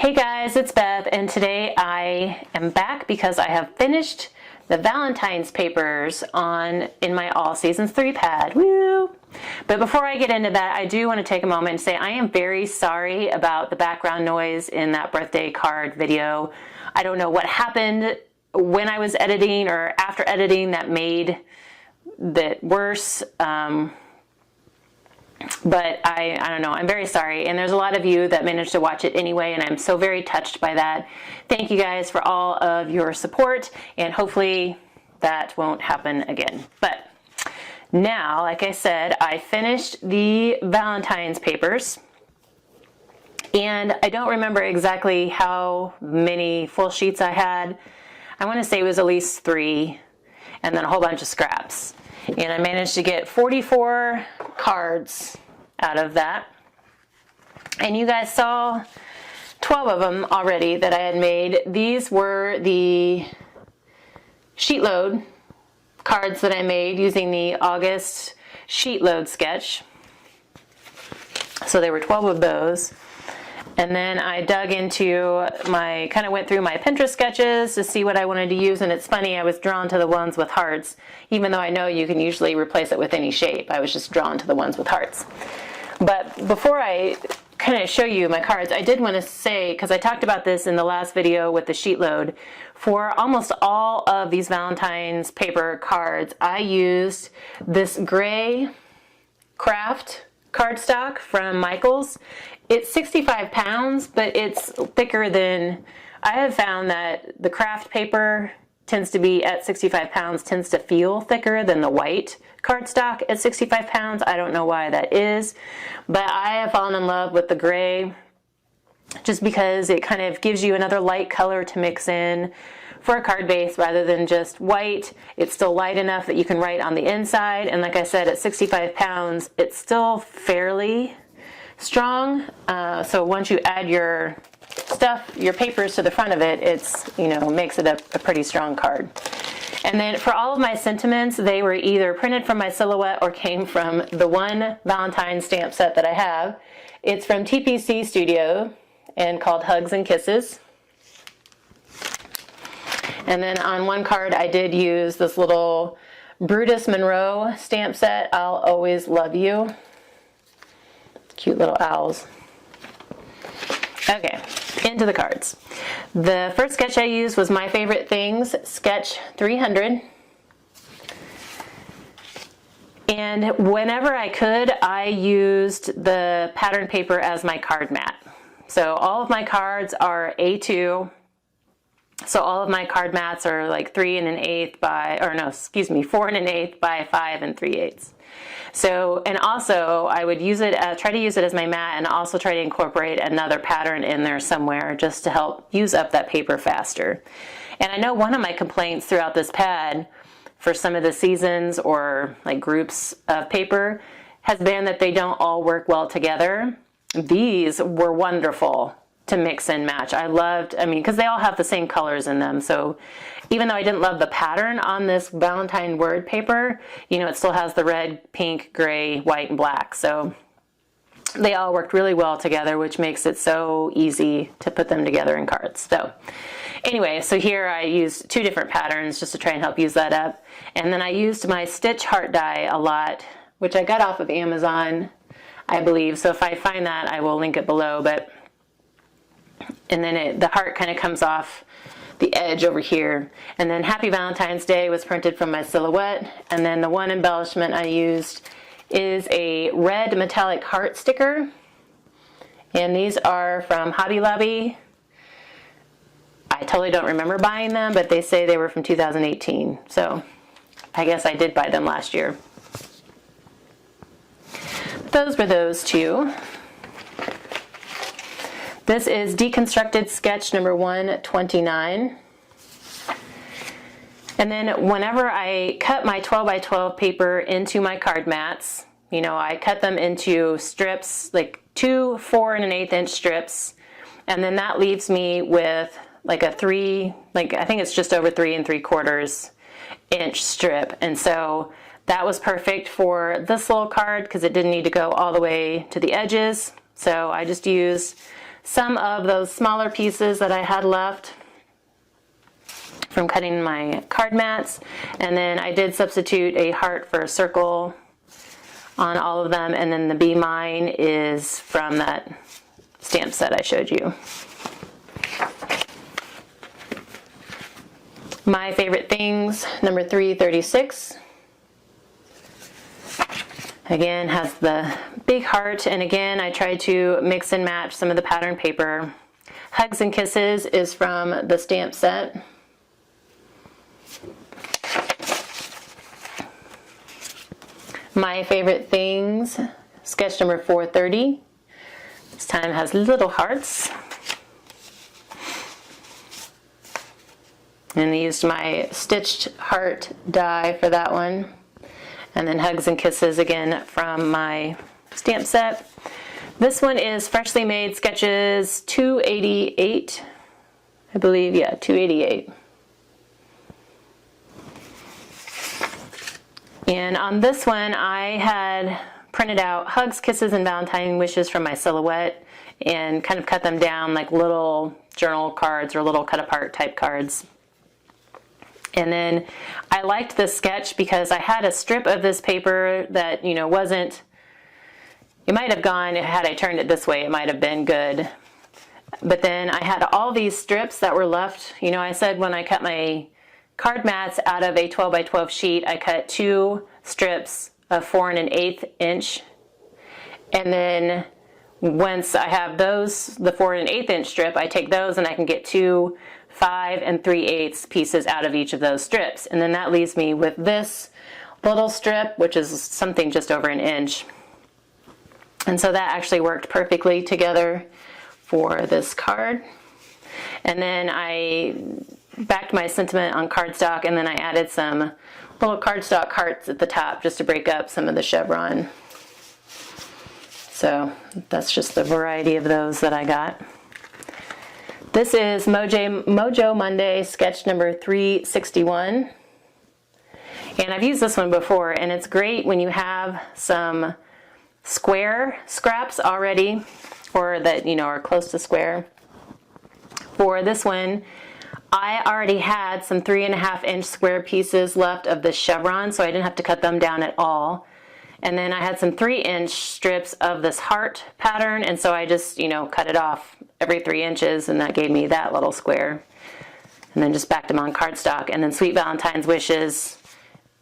Hey guys, it's Beth, and today I am back because I have finished the Valentine's papers in my All Seasons 3 pad. Woo! But before I get into that, I do want to take a moment and say I am very sorry about the background noise in that birthday card video. I don't know what happened when I was editing or after editing that made that worse. But I don't know, I'm very sorry, and there's a lot of you that managed to watch it anyway, and I'm so very touched by that. Thank you guys for all of your support, and hopefully that won't happen again. But now, like I said, I finished the Valentine's papers, and I don't remember exactly how many full sheets I had. I want to say it was at least 3, and then a whole bunch of scraps. And I managed to get 44 cards out of that. And you guys saw 12 of them already that I had made. These were the sheet load cards that I made using the August sheet load sketch. So there were 12 of those. And then I dug into kind of went through my Pinterest sketches to see what I wanted to use, and it's funny, I was drawn to the ones with hearts, even though I know you can usually replace it with any shape. I was just drawn to the ones with hearts. But before I kind of show you my cards, I did want to say, because I talked about this in the last video with the sheet load, for almost all of these Valentine's paper cards, I used this gray craft cardstock from Michaels. It's 65 pounds, but it's thicker than, I have found that the craft paper tends to be at 65 pounds, tends to feel thicker than the white cardstock at 65 pounds. I don't know why that is, but I have fallen in love with the gray just because it kind of gives you another light color to mix in for a card base rather than just white. It's still light enough that you can write on the inside, and like I said, at 65 pounds, it's still fairly strong. So once you add your stuff, your papers to the front of it, it's, makes it a pretty strong card. And then for all of my sentiments, they were either printed from my silhouette or came from the one Valentine stamp set that I have. It's from TPC Studio and called Hugs and Kisses. And then on one card I did use this little Brutus Monroe stamp set, I'll Always Love You. Cute little owls. Okay, into the cards. The first sketch I used was My Favorite Things, Sketch 300. And whenever I could, I used the pattern paper as my card mat. So all of my cards are A2. So all of my card mats are like 4 1/8 by 5 3/8. So, and also I would use it, try to use it as my mat, and also try to incorporate another pattern in there somewhere just to help use up that paper faster. And I know one of my complaints throughout this pad for some of the seasons or like groups of paper has been that they don't all work well together. These were wonderful to mix and match. Because they all have the same colors in them. So even though I didn't love the pattern on this Valentine word paper, it still has the red, pink, gray, white, and black. So they all worked really well together, which makes it so easy to put them together in cards. So anyway, so here I used 2 different patterns just to try and help use that up. And then I used my Stitch heart die a lot, which I got off of Amazon, I believe. So if I find that, I will link it below. And then the heart kind of comes off the edge over here. And then Happy Valentine's Day was printed from my silhouette. And then the one embellishment I used is a red metallic heart sticker. And these are from Hobby Lobby. I totally don't remember buying them, but they say they were from 2018. So I guess I did buy them last year. Those were those 2. This is Deconstructed Sketch number 129. And then whenever I cut my 12 by 12 paper into my card mats, I cut them into strips, like 2 4 1/8 inch strips. And then that leaves me with like a I think it's just over 3 3/4 inch strip. And so that was perfect for this little card because it didn't need to go all the way to the edges. So I just used some of those smaller pieces that I had left from cutting my card mats, and then I did substitute a heart for a circle on all of them, and then the Be Mine is from that stamp set I showed you. My Favorite Things, number 336. Again, has the big heart, and again, I tried to mix and match some of the pattern paper. Hugs and Kisses is from the stamp set. My Favorite Things, sketch number 430. This time has little hearts. And I used my stitched heart die for that one. And then Hugs and Kisses again from my stamp set. This one is Freshly Made Sketches 288, I believe, yeah, 288. And on this one, I had printed out Hugs, Kisses, and Valentine Wishes from my silhouette and kind of cut them down like little journal cards or little cut apart type cards. And then I liked this sketch because I had a strip of this paper that, you know, wasn't, it might have gone, had I turned it this way, it might have been good. But then I had all these strips that were left. You know, I said when I cut my card mats out of a 12 by 12 sheet, I cut 2 strips of 4 1/8 inch. And then once I have those, the 4 1/8 inch strip, I take those and I can get 2 5 3/8 pieces out of each of those strips. And then that leaves me with this little strip, which is something just over 1 inch. And so that actually worked perfectly together for this card. And then I backed my sentiment on cardstock, and then I added some little cardstock hearts at the top just to break up some of the chevron. So that's just the variety of those that I got. This is Mojo Monday, sketch number 361. And I've used this one before, and it's great when you have some square scraps already, or that, you know, are close to square. For this one, I already had some 3 1/2 inch square pieces left of the chevron, so I didn't have to cut them down at all. And then I had some 3 inch strips of this heart pattern, and so I just, you know, cut it off every 3 inches, and that gave me that little square. And then just backed them on cardstock. And then Sweet Valentine's Wishes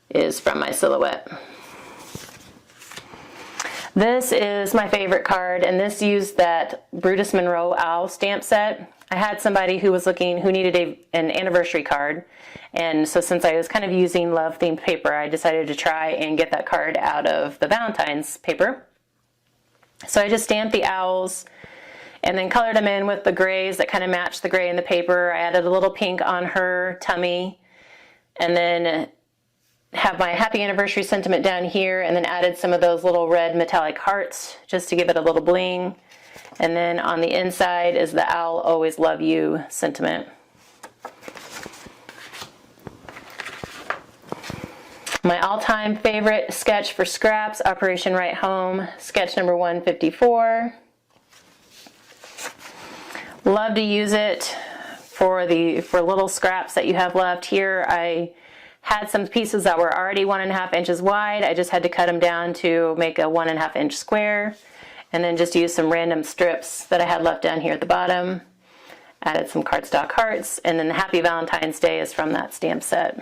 is from my silhouette. This is my favorite card, and this used that Brutus Monroe Owl stamp set. I had somebody who was looking, who needed an anniversary card, and so since I was kind of using love themed paper, I decided to try and get that card out of the Valentine's paper. So I just stamped the owls and then colored them in with the grays that kind of matched the gray in the paper. I added a little pink on her tummy, and then have my happy anniversary sentiment down here, and then added some of those little red metallic hearts just to give it a little bling. And then on the inside is the I'll always love you sentiment. My all-time favorite sketch for scraps, Operation Right Home, sketch number 154. Love to use it for little scraps that you have left. Here I had some pieces that were already 1 1/2 inches wide. I just had to cut them down to make a 1 1/2 inch square, and then just use some random strips that I had left down here at the bottom. Added some cardstock hearts, and then the Happy Valentine's Day is from that stamp set.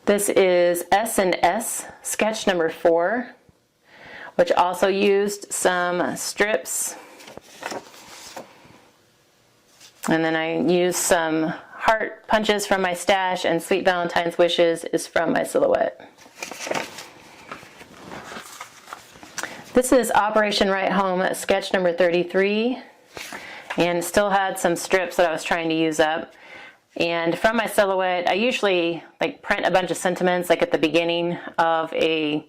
This is S&S sketch number 4, which also used some strips. And then I used some heart punches from my stash, and Sweet Valentine's Wishes is from my silhouette. This is Operation Right Home, sketch number 33, and still had some strips that I was trying to use up. And from my silhouette, I usually print a bunch of sentiments at the beginning of a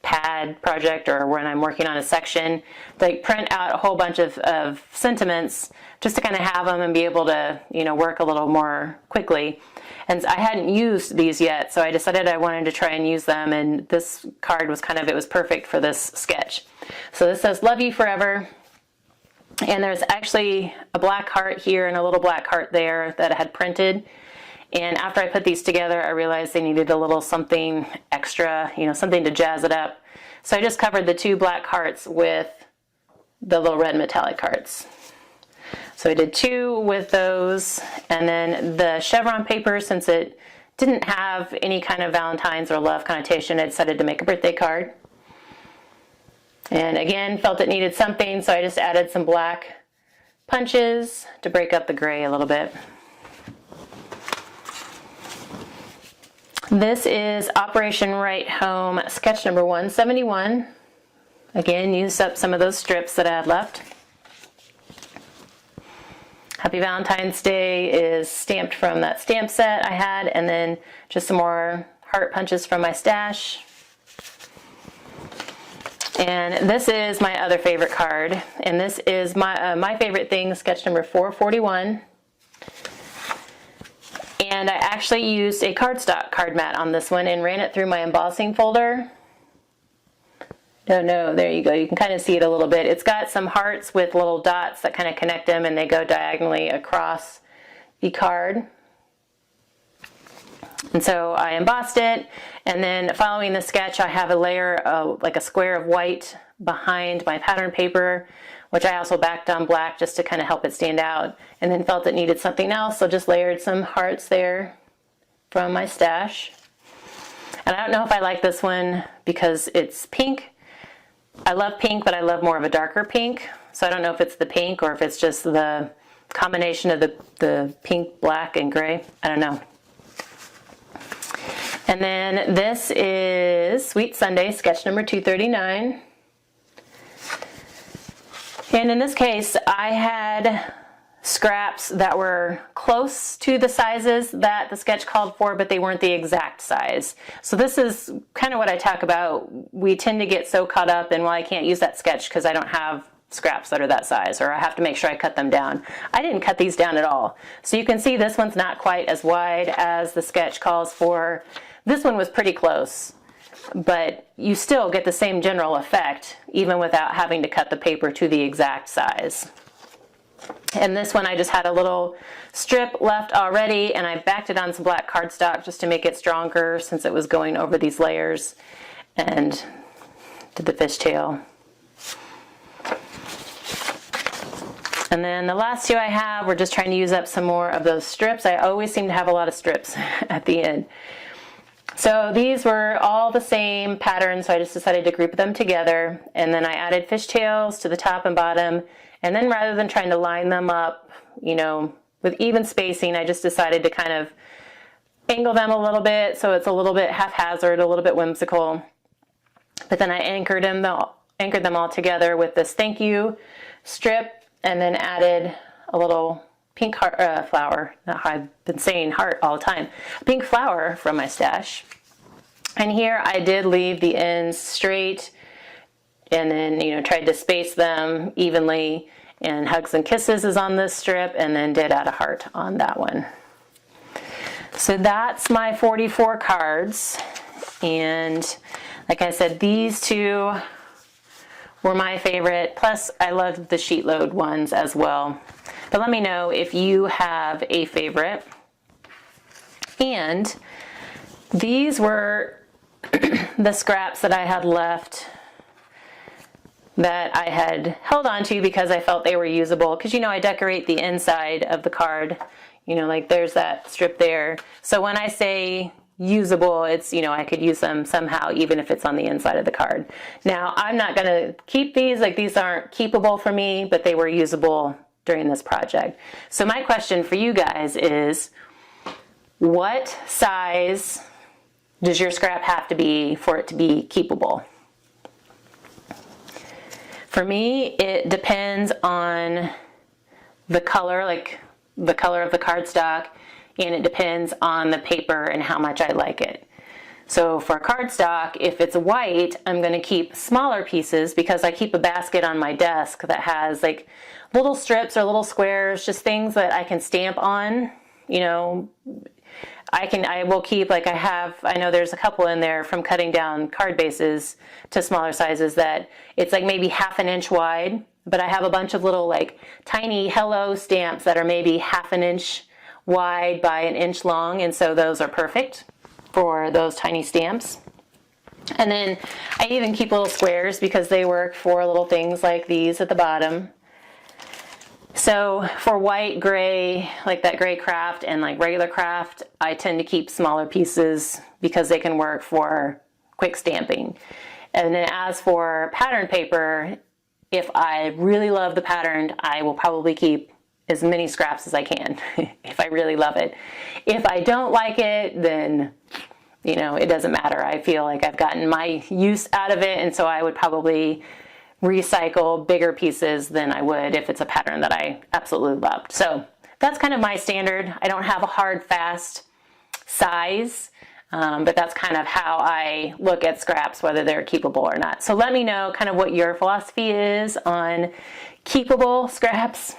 pad project or when I'm working on a section. Print out a whole bunch of sentiments just to kind of have them and be able to, work a little more quickly. And I hadn't used these yet, so I decided I wanted to try and use them, and this card was it was perfect for this sketch. So this says love you forever. And there's actually a black heart here and a little black heart there that I had printed. And after I put these together, I realized they needed a little something extra, you know, something to jazz it up. So I just covered the 2 black hearts with the little red metallic hearts. So I did 2 with those, and then the chevron paper, since it didn't have any kind of Valentine's or love connotation, I decided to make a birthday card. And again, felt it needed something, so I just added some black punches to break up the gray a little bit. This is Operation Right Home, sketch number 171. Again, used up some of those strips that I had left. Happy Valentine's Day is stamped from that stamp set I had, and then just some more heart punches from my stash. And this is my other favorite card, and this is my favorite thing, sketch number 441. And I actually used a cardstock card mat on this one and ran it through my embossing folder. No, there you go. You can kind of see it a little bit. It's got some hearts with little dots that kind of connect them, and they go diagonally across the card. And so I embossed it, and then following the sketch, I have a layer of like a square of white behind my pattern paper, which I also backed on black just to kind of help it stand out, and then felt it needed something else, so just layered some hearts there from my stash. And I don't know if I like this one because it's pink. I love pink, but I love more of a darker pink, so I don't know if it's the pink or if it's just the combination of the pink, black, and gray. I don't know. And then this is Sweet Sunday, sketch number 239. And in this case, I had scraps that were close to the sizes that the sketch called for, but they weren't the exact size. So this is kind of what I talk about. We tend to get so caught up in, well, I can't use that sketch because I don't have scraps that are that size, or I have to make sure I cut them down. I didn't cut these down at all. So you can see this one's not quite as wide as the sketch calls for. This one was pretty close, but you still get the same general effect even without having to cut the paper to the exact size. And this one I just had a little strip left already, and I backed it on some black cardstock just to make it stronger since it was going over these layers, and did the fishtail. And then the last 2 I have, we're just trying to use up some more of those strips. I always seem to have a lot of strips at the end. So these were all the same pattern, so I just decided to group them together, and then I added fishtails to the top and bottom, and then rather than trying to line them up, you know, with even spacing, I just decided to kind of angle them a little bit so it's a little bit haphazard, a little bit whimsical. But then I anchored them all together with this thank you strip, and then added a little pink heart, flower. I've been saying heart all the time. A pink flower from my stash. And here I did leave the ends straight, and then, you know, tried to space them evenly. And Hugs and Kisses is on this strip, and then did add a heart on that one. So that's my 44 cards. And like I said, these 2 were my favorite. Plus, I loved the sheet load ones as well. But let me know if you have a favorite. And these were the scraps that I had left that I had held on to because I felt they were usable. Because, you know, I decorate the inside of the card. You know, like there's that strip there. So when I say usable, it's, you know, I could use them somehow even if it's on the inside of the card. Now, I'm not going to keep these. Like, these aren't keepable for me, but they were usable during this project. So my question for you guys is, what size does your scrap have to be for it to be keepable? For me, it depends on the color, like the color of the cardstock, and it depends on the paper and how much I like it. So for cardstock, if it's white, I'm going to keep smaller pieces because I keep a basket on my desk that has like little strips or little squares, just things that I can stamp on, you know. I will keep, like I know there's a couple in there from cutting down card bases to smaller sizes that it's like maybe 1/2 inch wide, but I have a bunch of little like tiny hello stamps that are maybe 1/2 inch wide by 1 inch long, and so those are perfect for those tiny stamps. And then I even keep little squares because they work for little things like these at the bottom. So for white, gray, like that gray craft and like regular craft, I tend to keep smaller pieces because they can work for quick stamping. And then as for pattern paper, if I really love the pattern, I will probably keep as many scraps as I can if I really love it. If I don't like it, then you know, it doesn't matter. I feel like I've gotten my use out of it, and so I would probably recycle bigger pieces than I would if it's a pattern that I absolutely loved. So that's kind of my standard. I don't have a hard, fast size, but that's kind of how I look at scraps, whether they're keepable or not. So let me know kind of what your philosophy is on keepable scraps.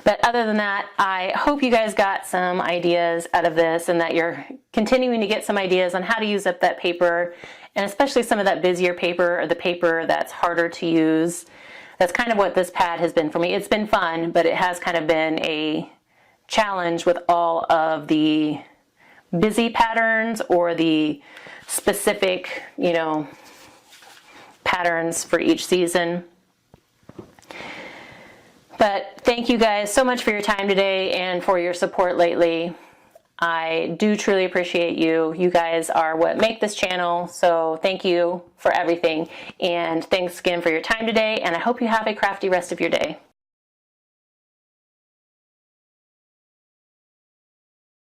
But other than that, I hope you guys got some ideas out of this and that you're continuing to get some ideas on how to use up that paper, and especially some of that busier paper or the paper that's harder to use. That's kind of what this pad has been for me. It's been fun, but it has kind of been a challenge with all of the busy patterns or the specific, you know, patterns for each season. But thank you guys so much for your time today and for your support lately. I do truly appreciate you. You guys are what make this channel, so thank you for everything. And thanks again for your time today, and I hope you have a crafty rest of your day.